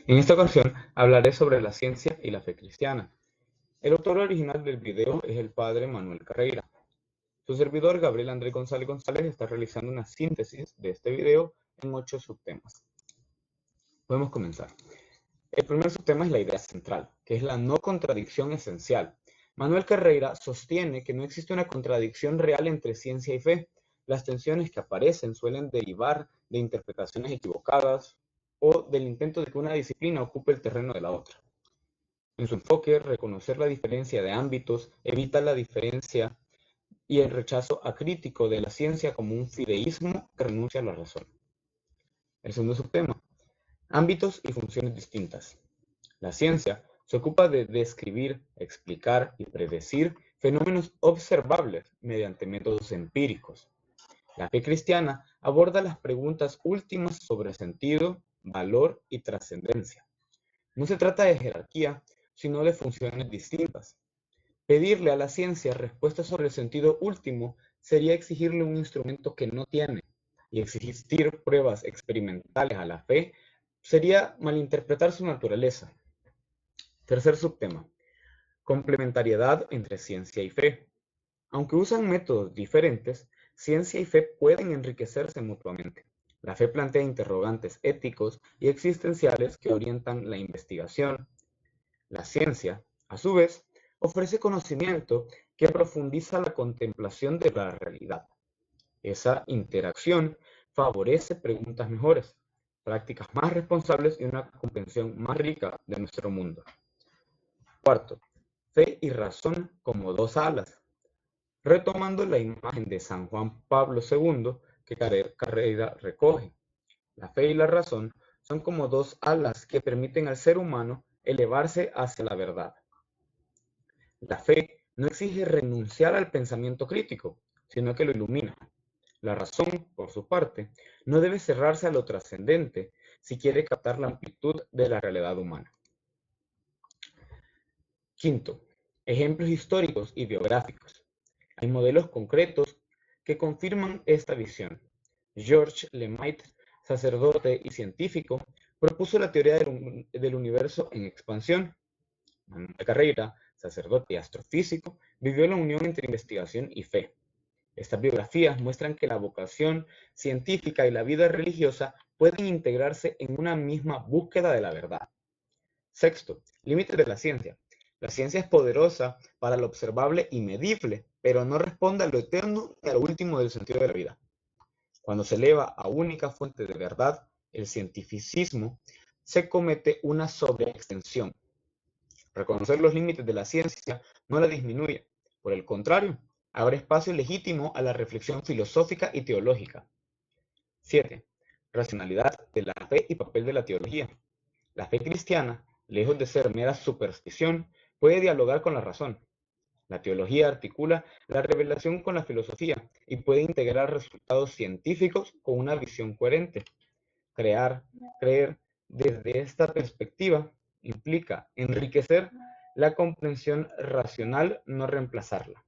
En esta ocasión hablaré sobre la ciencia y la fe cristiana. El autor original del video es el padre Manuel Carreira. Su servidor Gabriel Andrés González González está realizando una síntesis de este video en 8 subtemas. Podemos comenzar. El primer subtema es la idea central, que es la no contradicción esencial. Manuel Carreira sostiene que no existe una contradicción real entre ciencia y fe. Las tensiones que aparecen suelen derivar de interpretaciones equivocadas o del intento de que una disciplina ocupe el terreno de la otra. En su enfoque, reconocer la diferencia de ámbitos evita la diferencia y el rechazo acrítico de la ciencia como un fideísmo que renuncia a la razón. El segundo subtema, ámbitos y funciones distintas. La ciencia se ocupa de describir, explicar y predecir fenómenos observables mediante métodos empíricos. La fe cristiana aborda las preguntas últimas sobre sentido, valor y trascendencia. No se trata de jerarquía, sino de funciones distintas. Pedirle a la ciencia respuestas sobre el sentido último sería exigirle un instrumento que no tiene, y exigir pruebas experimentales a la fe sería malinterpretar su naturaleza. Tercer subtema, complementariedad entre ciencia y fe. Aunque usan métodos diferentes, ciencia y fe pueden enriquecerse mutuamente. La fe plantea interrogantes éticos y existenciales que orientan la investigación. La ciencia, a su vez, ofrece conocimiento que profundiza la contemplación de la realidad. Esa interacción favorece preguntas mejores, prácticas más responsables y una comprensión más rica de nuestro mundo. Cuarto, fe y razón como dos alas. Retomando la imagen de San Juan Pablo II que Carreira recoge. La fe y la razón son como dos alas que permiten al ser humano elevarse hacia la verdad. La fe no exige renunciar al pensamiento crítico, sino que lo ilumina. La razón, por su parte, no debe cerrarse a lo trascendente si quiere captar la amplitud de la realidad humana. Quinto, ejemplos históricos y biográficos. Hay modelos concretos que confirman esta visión. Georges Lemaitre, sacerdote y científico, propuso la teoría del universo en expansión. Manuel Carreira, sacerdote y astrofísico, vivió la unión entre investigación y fe. Estas biografías muestran que la vocación científica y la vida religiosa pueden integrarse en una misma búsqueda de la verdad. Sexto, límites de la ciencia. La ciencia es poderosa para lo observable y medible, pero no responde a lo eterno ni a lo último del sentido de la vida. Cuando se eleva a única fuente de verdad, el cientificismo, se comete una sobreextensión. Reconocer los límites de la ciencia no la disminuye. Por el contrario, abre espacio legítimo a la reflexión filosófica y teológica. 7. Racionalidad de la fe y papel de la teología. La fe cristiana, lejos de ser mera superstición, puede dialogar con la razón. La teología articula la revelación con la filosofía y puede integrar resultados científicos con una visión coherente. Creer desde esta perspectiva implica enriquecer la comprensión racional, no reemplazarla.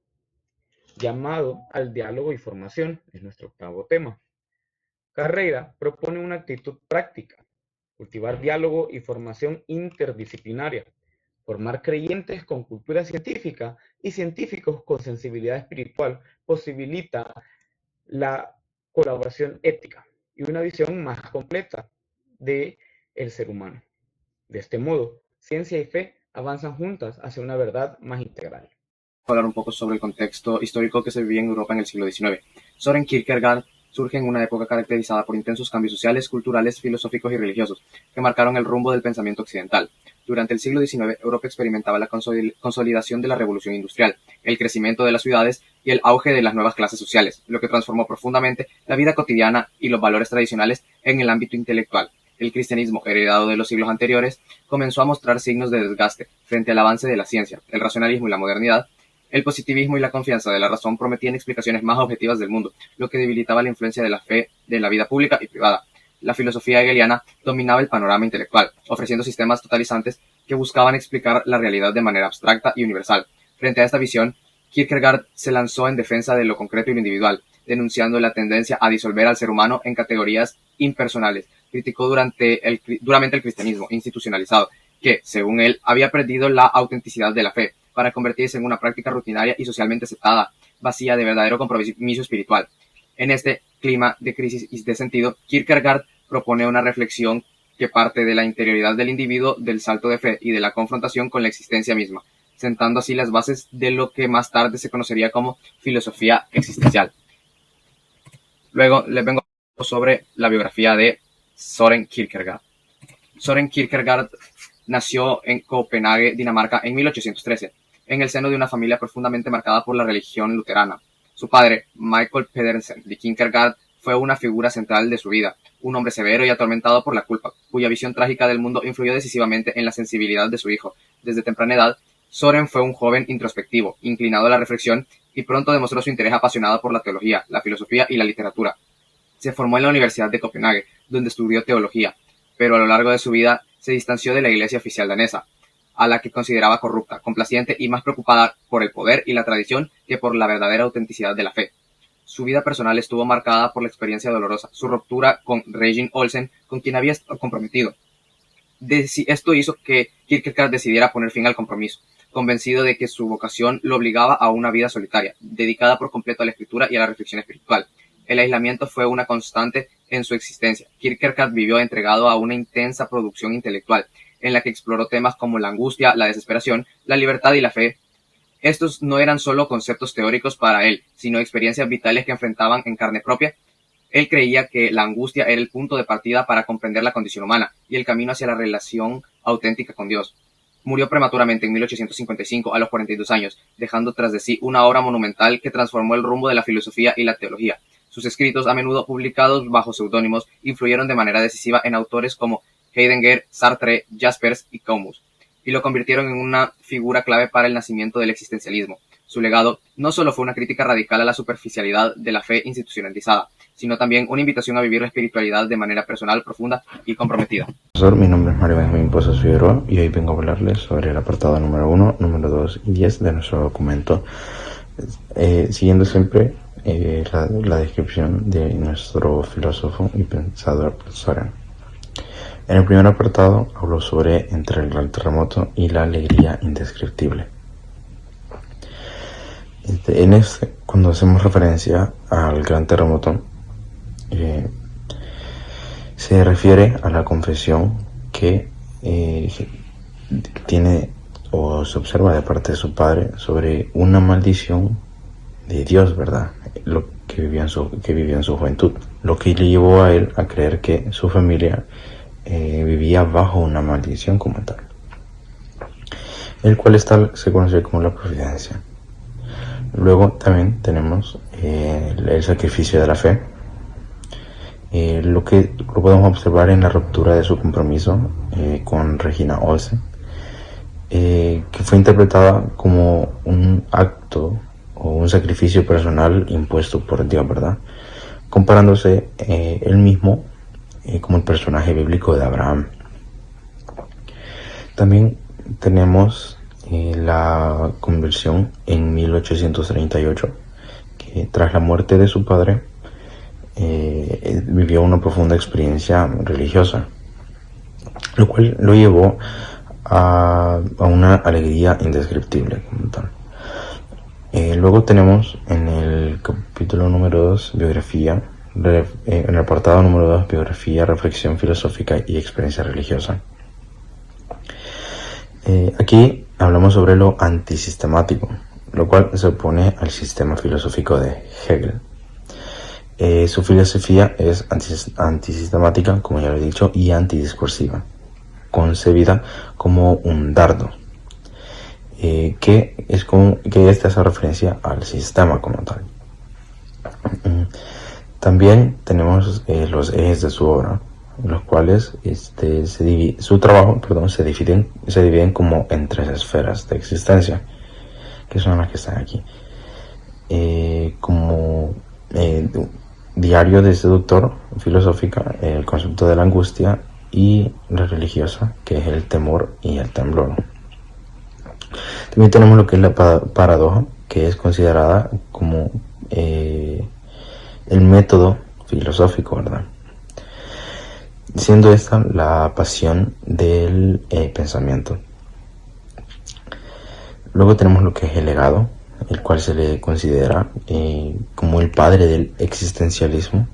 Llamado al diálogo y formación es nuestro octavo tema. Carreira propone una actitud práctica, cultivar diálogo y formación interdisciplinaria, formar creyentes con cultura científica y científicos con sensibilidad espiritual posibilita la colaboración ética y una visión más completa de el ser humano. De este modo, ciencia y fe avanzan juntas hacia una verdad más integral. Hablar un poco sobre el contexto histórico que se vivía en Europa en el siglo XIX. Søren Kierkegaard surge en una época caracterizada por intensos cambios sociales, culturales, filosóficos y religiosos, que marcaron el rumbo del pensamiento occidental. Durante el siglo XIX, Europa experimentaba la consolidación de la revolución industrial, el crecimiento de las ciudades y el auge de las nuevas clases sociales, lo que transformó profundamente la vida cotidiana y los valores tradicionales en el ámbito intelectual. El cristianismo, heredado de los siglos anteriores, comenzó a mostrar signos de desgaste frente al avance de la ciencia, el racionalismo y la modernidad. El positivismo y la confianza de la razón prometían explicaciones más objetivas del mundo, lo que debilitaba la influencia de la fe de la vida pública y privada. La filosofía hegeliana dominaba el panorama intelectual, ofreciendo sistemas totalizantes que buscaban explicar la realidad de manera abstracta y universal. Frente a esta visión, Kierkegaard se lanzó en defensa de lo concreto y lo individual, denunciando la tendencia a disolver al ser humano en categorías impersonales, criticó duramente el cristianismo institucionalizado, que, según él, había perdido la autenticidad de la fe para convertirse en una práctica rutinaria y socialmente aceptada, vacía de verdadero compromiso espiritual. En este clima de crisis y de sentido, Kierkegaard propone una reflexión que parte de la interioridad del individuo, del salto de fe y de la confrontación con la existencia misma, sentando así las bases de lo que más tarde se conocería como filosofía existencial. Luego les vengo sobre la biografía de Søren Kierkegaard. Søren Kierkegaard nació en Copenhague, Dinamarca, en 1813, en el seno de una familia profundamente marcada por la religión luterana. Su padre, Michael Pedersen de Kierkegaard, fue una figura central de su vida, un hombre severo y atormentado por la culpa, cuya visión trágica del mundo influyó decisivamente en la sensibilidad de su hijo. Desde temprana edad, Søren fue un joven introspectivo, inclinado a la reflexión, y pronto demostró su interés apasionado por la teología, la filosofía y la literatura. Se formó en la Universidad de Copenhague, donde estudió teología, pero a lo largo de su vida se distanció de la iglesia oficial danesa, a la que consideraba corrupta, complaciente y más preocupada por el poder y la tradición que por la verdadera autenticidad de la fe. Su vida personal estuvo marcada por la experiencia dolorosa, su ruptura con Regin Olsen, con quien había estado comprometido. Esto hizo que Kierkegaard decidiera poner fin al compromiso, convencido de que su vocación lo obligaba a una vida solitaria, dedicada por completo a la escritura y a la reflexión espiritual. El aislamiento fue una constante en su existencia. Kierkegaard vivió entregado a una intensa producción intelectual, en la que exploró temas como la angustia, la desesperación, la libertad y la fe. Estos no eran solo conceptos teóricos para él, sino experiencias vitales que enfrentaban en carne propia. Él creía que la angustia era el punto de partida para comprender la condición humana y el camino hacia la relación auténtica con Dios. Murió prematuramente en 1855 a los 42 años, dejando tras de sí una obra monumental que transformó el rumbo de la filosofía y la teología. Sus escritos, a menudo publicados bajo seudónimos, influyeron de manera decisiva en autores como Heidegger, Sartre, Jaspers y Camus, y lo convirtieron en una figura clave para el nacimiento del existencialismo. Su legado no solo fue una crítica radical a la superficialidad de la fe institucionalizada, sino también una invitación a vivir la espiritualidad de manera personal, profunda y comprometida. Profesor, mi nombre es Mario Benjamín Pozas Figueroa y hoy vengo a hablarles sobre el apartado número 1, número 2 y 10 de nuestro documento, siguiendo siempre la descripción de nuestro filósofo y pensador Søren. En el primer apartado habló sobre entre el gran terremoto y la alegría indescriptible. Cuando hacemos referencia al gran terremoto, se refiere a la confesión que tiene o se observa de parte de su padre sobre una maldición de Dios, ¿verdad? Lo que vivió en su juventud, lo que le llevó a él a creer que su familia vivía bajo una maldición como tal, el cual se conoce como la providencia. Luego también tenemos el sacrificio de la fe, lo podemos observar en la ruptura de su compromiso con Regina Olsen, que fue interpretada como un acto o un sacrificio personal impuesto por Dios, ¿verdad? Comparándose él mismo como el personaje bíblico de Abraham. También tenemos la conversión en 1838, que tras la muerte de su padre vivió una profunda experiencia religiosa, lo cual lo llevó a una alegría indescriptible como tal. Luego tenemos en el capítulo número 2, biografía, en el apartado número 2, biografía, reflexión filosófica y experiencia religiosa. Aquí hablamos sobre lo antisistemático, lo cual se opone al sistema filosófico de Hegel. Su filosofía es antisistemática, como ya lo he dicho, y antidiscursiva, concebida como un dardo, que esta hace referencia al sistema como tal. También tenemos los ejes de su obra, los cuales su trabajo se dividen como en 3 esferas de existencia, que son las que están aquí, como diario de este doctor, filosófica, el concepto de la angustia, y la religiosa, que es el temor y el temblor. También tenemos lo que es la paradoja, que es considerada como el método filosófico, ¿verdad? siendo esta la pasión del pensamiento. Luego tenemos lo que es el legado, el cual se le considera como el padre del existencialismo,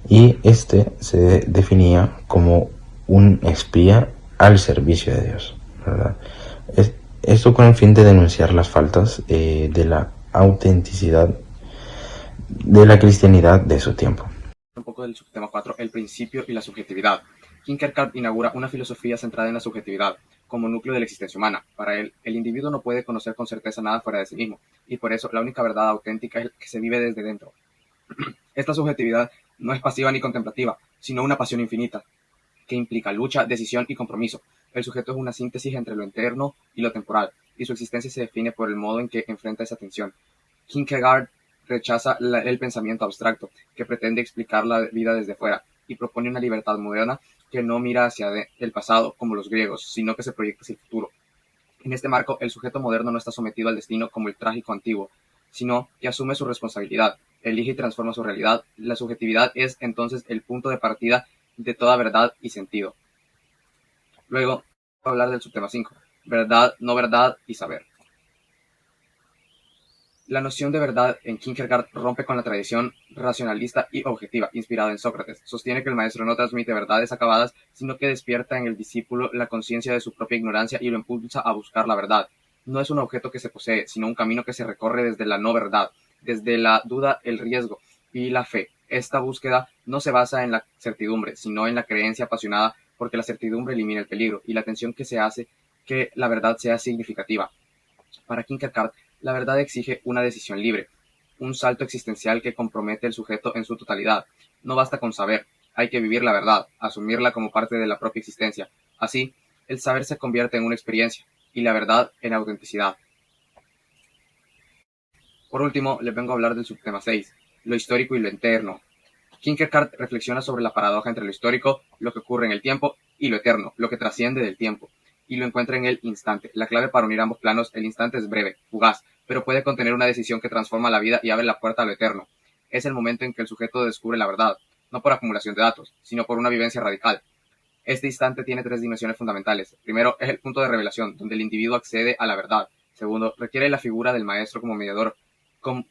y este se definía como un espía al servicio de Dios, ¿verdad? Esto con el fin de denunciar las faltas de la autenticidad de la cristianidad de su tiempo. Un poco del subtema 4, el principio y la subjetividad. Kierkegaard inaugura una filosofía centrada en la subjetividad como núcleo de la existencia humana. Para él, el individuo no puede conocer con certeza nada fuera de sí mismo, y por eso la única verdad auténtica es la que se vive desde dentro. Esta subjetividad no es pasiva ni contemplativa, sino una pasión infinita, que implica lucha, decisión y compromiso. El sujeto es una síntesis entre lo interno y lo temporal, y su existencia se define por el modo en que enfrenta esa tensión. Kierkegaard rechaza el pensamiento abstracto, que pretende explicar la vida desde fuera, y propone una libertad moderna que no mira hacia el pasado como los griegos, sino que se proyecta hacia el futuro. En este marco, el sujeto moderno no está sometido al destino como el trágico antiguo, sino que asume su responsabilidad, elige y transforma su realidad. La subjetividad es entonces el punto de partida de toda verdad y sentido. Luego, voy a hablar del subtema 5, verdad, no verdad y saber. La noción de verdad en Kierkegaard rompe con la tradición racionalista y objetiva, inspirada en Sócrates. Sostiene que el maestro no transmite verdades acabadas, sino que despierta en el discípulo la conciencia de su propia ignorancia y lo impulsa a buscar la verdad. No es un objeto que se posee, sino un camino que se recorre desde la no verdad, desde la duda, el riesgo y la fe. Esta búsqueda no se basa en la certidumbre, sino en la creencia apasionada, porque la certidumbre elimina el peligro y la tensión que se hace que la verdad sea significativa. Para Kierkegaard, la verdad exige una decisión libre, un salto existencial que compromete al sujeto en su totalidad. No basta con saber, hay que vivir la verdad, asumirla como parte de la propia existencia. Así, el saber se convierte en una experiencia, y la verdad en autenticidad. Por último, les vengo a hablar del subtema 6, lo histórico y lo eterno. Kierkegaard reflexiona sobre la paradoja entre lo histórico, lo que ocurre en el tiempo, y lo eterno, lo que trasciende del tiempo, y lo encuentra en el instante. La clave para unir ambos planos, el instante es breve, fugaz, pero puede contener una decisión que transforma la vida y abre la puerta a lo eterno. Es el momento en que el sujeto descubre la verdad, no por acumulación de datos, sino por una vivencia radical. Este instante tiene 3 dimensiones fundamentales. Primero, es el punto de revelación, donde el individuo accede a la verdad. Segundo, requiere la figura del maestro como mediador,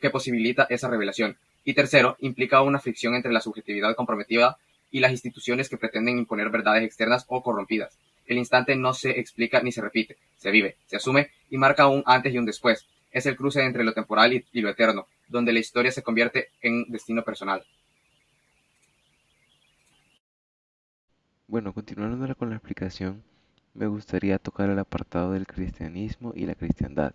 que posibilita esa revelación. Y tercero, implica una fricción entre la subjetividad comprometida y las instituciones que pretenden imponer verdades externas o corrompidas. El instante no se explica ni se repite, se vive, se asume y marca un antes y un después. Es el cruce entre lo temporal y lo eterno, donde la historia se convierte en destino personal. Bueno, continuando con la explicación, me gustaría tocar el apartado del cristianismo y la cristiandad.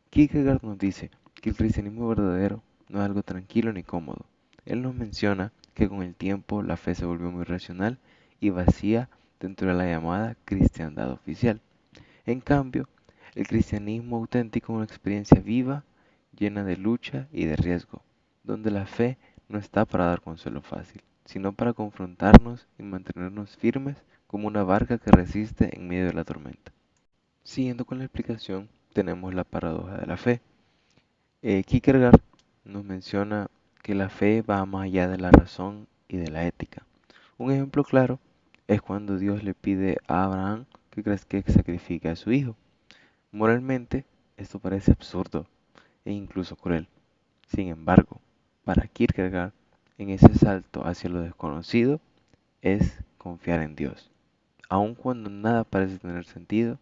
Kierkegaard nos dice que el cristianismo verdadero no es algo tranquilo ni cómodo. Él nos menciona que con el tiempo la fe se volvió muy racional y vacía dentro de la llamada cristiandad oficial. En cambio, el cristianismo auténtico es una experiencia viva, llena de lucha y de riesgo, donde la fe no está para dar consuelo fácil, sino para confrontarnos y mantenernos firmes como una barca que resiste en medio de la tormenta. Siguiendo con la explicación, tenemos la paradoja de la fe. Kierkegaard nos menciona que la fe va más allá de la razón y de la ética. Un ejemplo claro es cuando Dios le pide a Abraham que sacrifique a su hijo. Moralmente, esto parece absurdo e incluso cruel. Sin embargo, para Kierkegaard, en ese salto hacia lo desconocido es confiar en Dios. Aun cuando nada parece tener sentido,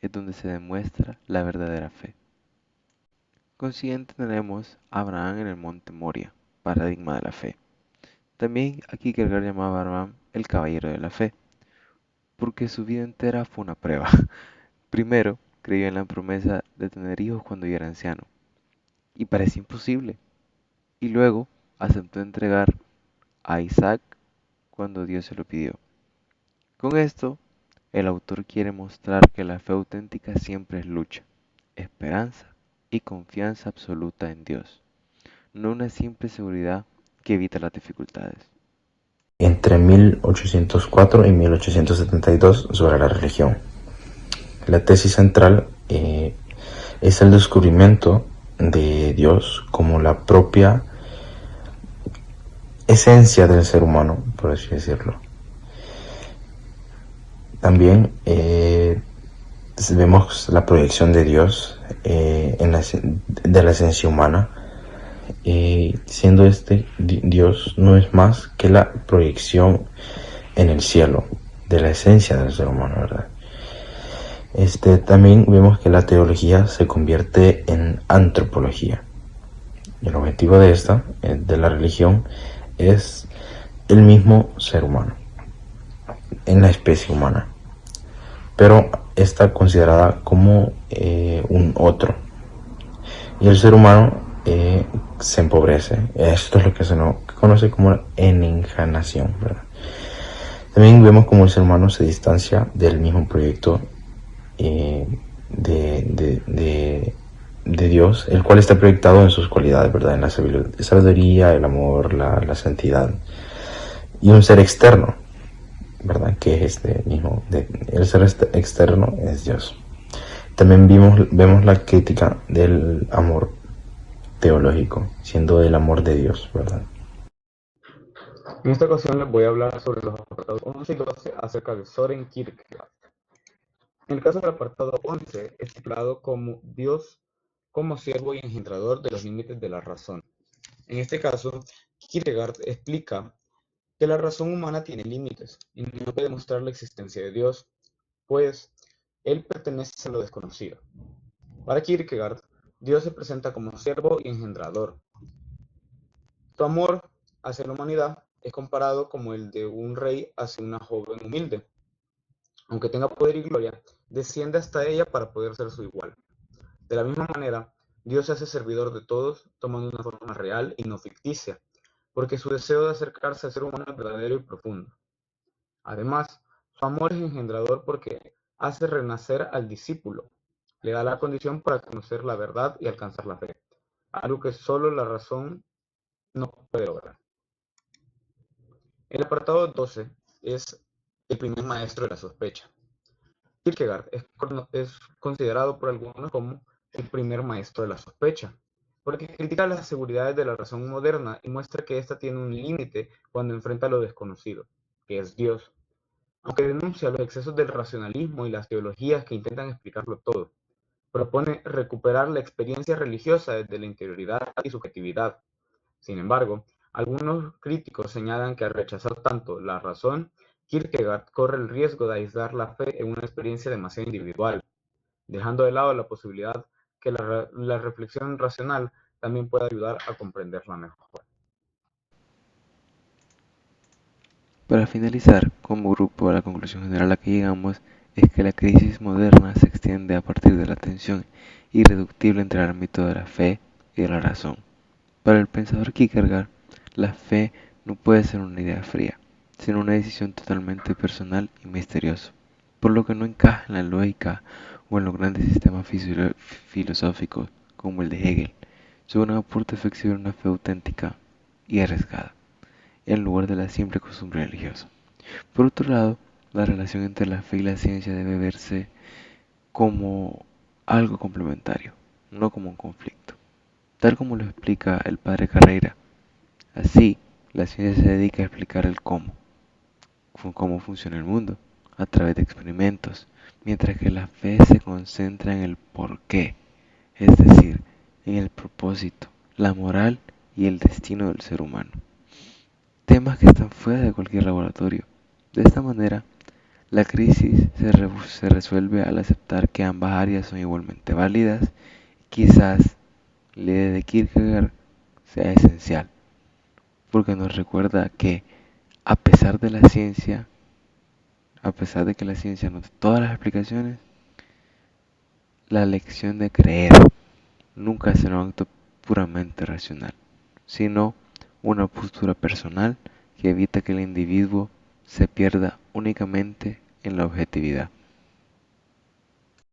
es donde se demuestra la verdadera fe. Consiguiente tenemos a Abraham en el monte Moria, paradigma de la fe. También aquí Kierkegaard llamaba a Abraham el caballero de la fe, porque su vida entera fue una prueba. Primero, creyó en la promesa de tener hijos cuando ya era anciano, y parecía imposible. Y luego aceptó entregar a Isaac cuando Dios se lo pidió. Con esto, el autor quiere mostrar que la fe auténtica siempre es lucha, esperanza y confianza absoluta en Dios, no una simple seguridad que evita las dificultades. Entre 1804 y 1872 sobre la religión. La tesis central es el descubrimiento de Dios como la propia esencia del ser humano, por así decirlo. También vemos la proyección de Dios de la esencia humana, siendo Dios no es más que la proyección en el cielo de la esencia del ser humano, ¿verdad? También vemos que la teología se convierte en antropología. Y el objetivo de la religión, es el mismo ser humano, en la especie humana, pero está considerada como un otro. Y el ser humano se empobrece. Esto es lo que se conoce como la enajenación, ¿verdad? También vemos como el ser humano se distancia del mismo proyecto de Dios, el cual está proyectado en sus cualidades, ¿verdad? En la sabiduría, el amor, la santidad, y un ser externo, ¿verdad? Que es el ser externo es Dios. También vemos la crítica del amor teológico, siendo el amor de Dios, ¿verdad? En esta ocasión les voy a hablar sobre los apartados 11 y 12 acerca de Søren Kierkegaard. En el caso del apartado 11, es titulado como Dios como siervo y engendrador de los límites de la razón. En este caso, Kierkegaard explica que la razón humana tiene límites y no puede demostrar la existencia de Dios, pues él pertenece a lo desconocido. Para Kierkegaard, Dios se presenta como siervo y engendrador. Su amor hacia la humanidad es comparado como el de un rey hacia una joven humilde. Aunque tenga poder y gloria, desciende hasta ella para poder ser su igual. De la misma manera, Dios se hace servidor de todos, tomando una forma real y no ficticia, porque su deseo de acercarse al ser humano es verdadero y profundo. Además, su amor es engendrador porque hace renacer al discípulo, le da la condición para conocer la verdad y alcanzar la fe, algo que solo la razón no puede lograr. El apartado 12 es el primer maestro de la sospecha. Kierkegaard es considerado por algunos como el primer maestro de la sospecha, porque critica las seguridades de la razón moderna y muestra que ésta tiene un límite cuando enfrenta lo desconocido, que es Dios, aunque denuncia los excesos del racionalismo y las teologías que intentan explicarlo todo. Propone recuperar la experiencia religiosa desde la interioridad y subjetividad. Sin embargo, algunos críticos señalan que al rechazar tanto la razón, Kierkegaard corre el riesgo de aislar la fe en una experiencia demasiado individual, dejando de lado la posibilidad que la reflexión racional también pueda ayudar a comprenderla mejor. Para finalizar, como grupo, la conclusión general a la que llegamos es que la crisis moderna se extiende a partir de la tensión irreductible entre el ámbito de la fe y de la razón. Para el pensador Kierkegaard, la fe no puede ser una idea fría, sino una decisión totalmente personal y misteriosa, por lo que no encaja en la lógica o en los grandes sistemas filosóficos como el de Hegel. Su gran aporte fue exhibir una fe auténtica y arriesgada, en lugar de la simple costumbre religiosa. Por otro lado, la relación entre la fe y la ciencia debe verse como algo complementario, no como un conflicto, tal como lo explica el padre Carreira. Así, la ciencia se dedica a explicar el cómo funciona el mundo, a través de experimentos, mientras que la fe se concentra en el por qué, es decir, en el propósito, la moral y el destino del ser humano. Temas que están fuera de cualquier laboratorio. De esta manera, la crisis se resuelve al aceptar que ambas áreas son igualmente válidas. Quizás la idea de Kierkegaard sea esencial, porque nos recuerda que a pesar de la ciencia, a pesar de que la ciencia no da todas las explicaciones, la elección de creer nunca será un acto puramente racional, sino una postura personal que evita que el individuo se pierda únicamente en la objetividad.